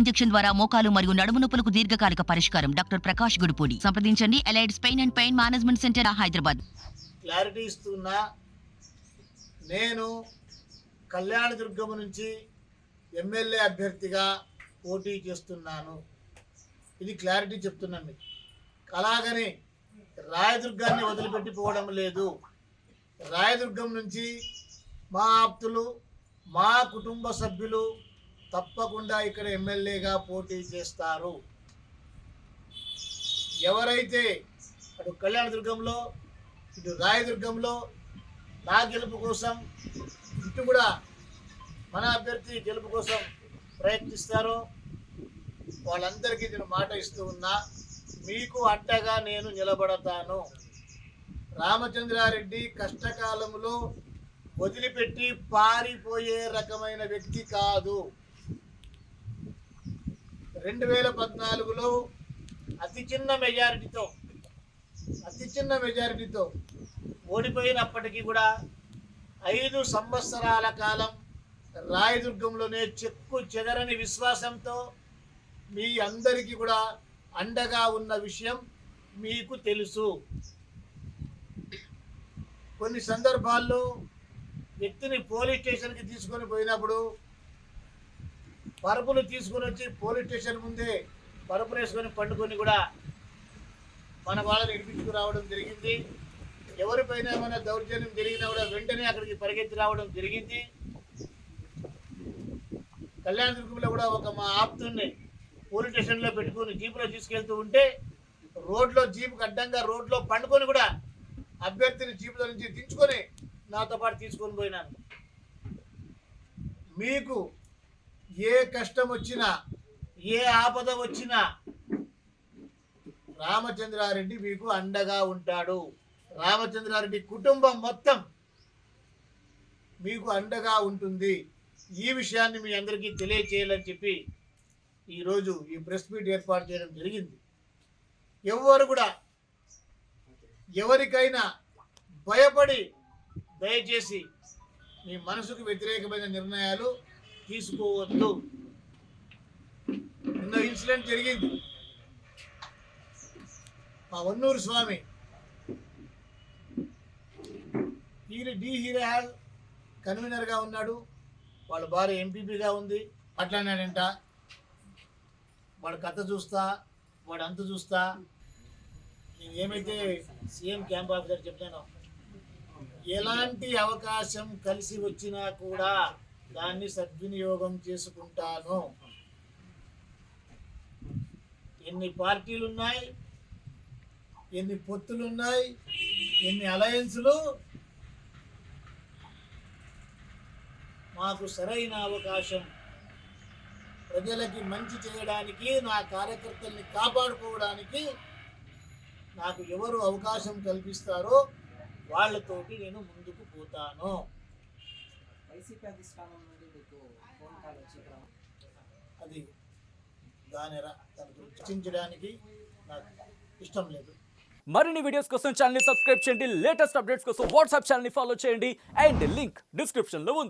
Injection ద్వారా మోకాలు మరియు నడుము నొప్పులకు దీర్ఘకాలిక పరిష్కారం. డాక్టర్ ప్రకాష్ గుడిపూడి. సంప్రదించండి. Allied Spain and pain management centre, Hyderabad. Clarity ఇస్తున్నా. నేను కళ్యాణదుర్గం నుంచి ఎమ్మెల్యే అభ్యర్థిగా పోటీ చేస్తున్నాను. ఇది క్లారిటీ చెప్తున్నాను మీకు. అలాగని రాయదుర్గాన్ని వదిలిపెట్టిపోవడం లేదు. రాయదుర్గం నుంచి మా ఆప్తులు, మా కుటుంబ సభ్యులు తప్పకుండా ఇక్కడ ఎమ్మెల్యేగా పోటీ చేస్తారు. ఎవరైతే అటు కళ్యాణదుర్గంలో ఇటు రాయదుర్గంలో నా గెలుపు కోసం, ఇటు కూడా మన అభ్యర్థి గెలుపు కోసం ప్రయత్నిస్తారో వాళ్ళందరికీ నేను మాట ఇస్తూ ఉన్నా. మీకు అండగా నేను నిలబడతాను. రామచంద్రారెడ్డి కష్టకాలంలో వదిలిపెట్టి పారిపోయే రకమైన వ్యక్తి కాదు. 2014లో అతి చిన్న మెజారిటీతో ఓడిపోయినప్పటికీ కూడా 5 సంవత్సరాల కాలం రాయదుర్గంలోనే చెక్కు చెదరని విశ్వాసంతో మీ అందరికీ కూడా అండగా ఉన్న విషయం మీకు తెలుసు. కొన్ని సందర్భాల్లో వ్యక్తిని పోలీస్ స్టేషన్కి తీసుకొని పోయినప్పుడు పరుపులు తీసుకొని వచ్చి పోలీస్ స్టేషన్ ముందే పరుపులు వేసుకొని పండుకొని కూడా మన వాళ్ళని ఇడిపించుకు రావడం జరిగింది. ఎవరిపైన ఏమైనా దౌర్జన్యం జరిగినా కూడా వెంటనే అక్కడికి పరిగెత్తి రావడం జరిగింది. కళ్యాణదుర్గంలో కూడా ఒక మా ఆప్తుల్ని పోలీస్ స్టేషన్లో పెట్టుకొని జీపులో తీసుకెళ్తూ ఉంటే జీపుకి అడ్డంగా రోడ్లో పండుకొని కూడా అభ్యర్థిని జీపులో నుంచి దించుకొని నాతో పాటు తీసుకొని పోయినాను. మీకు ఏ కష్టం వచ్చినా, ఏ ఆపద వచ్చినా రామచంద్రారెడ్డి మీకు అండగా ఉంటాడు. రామచంద్రారెడ్డి కుటుంబం మొత్తం మీకు అండగా ఉంటుంది. ఈ విషయాన్ని మీ అందరికీ తెలియచేయాలని చెప్పి ఈరోజు ఈ ప్రెస్ మీట్ ఏర్పాటు చేయడం జరిగింది. ఎవరు కూడా ఎవరికైనా భయపడి దయచేసి మీ మనసుకు వ్యతిరేకమైన నిర్ణయాలు తీసుకోవద్దు. నిన్న ఇన్సిడెంట్ జరిగింది. మా వన్నూరు స్వామి డి హీరో కన్వీనర్గా ఉన్నాడు. వాళ్ళ భార్య ఎంపీపీగా ఉంది. మాట్లాడినాడంట, వాడు కథ చూస్తా, వాడు అంత చూస్తా. నేను ఏమైతే సీఎం క్యాంప్ ఆఫీసర్ చెప్తానో, ఎలాంటి అవకాశం కలిసి వచ్చినా కూడా దాన్ని సద్వినియోగం చేసుకుంటాను. ఎన్ని పార్టీలు ఉన్నాయి, ఎన్ని పొత్తులు ఉన్నాయి, ఎన్ని అలయన్సులు, మాకు సరైన అవకాశం ప్రజలకి మంచి చేయడానికి, నా కార్యకర్తల్ని కాపాడుకోవడానికి నాకు ఎవరు అవకాశం కల్పిస్తారో వాళ్ళతోటి నేను ముందుకు పోతాను. అది దాని చర్చించడానికి నాకు ఇష్టం లేదు. మరిన్ని వీడియోస్ కోసం ఛానల్ ని సబ్స్క్రైబ్ చేయండి. లేటెస్ట్ అప్డేట్స్ కోసం వాట్సాప్ ఛానల్ ని ఫాలో చేయండి. అండ్ లింక్ డిస్క్రిప్షన్ లో ఉంది.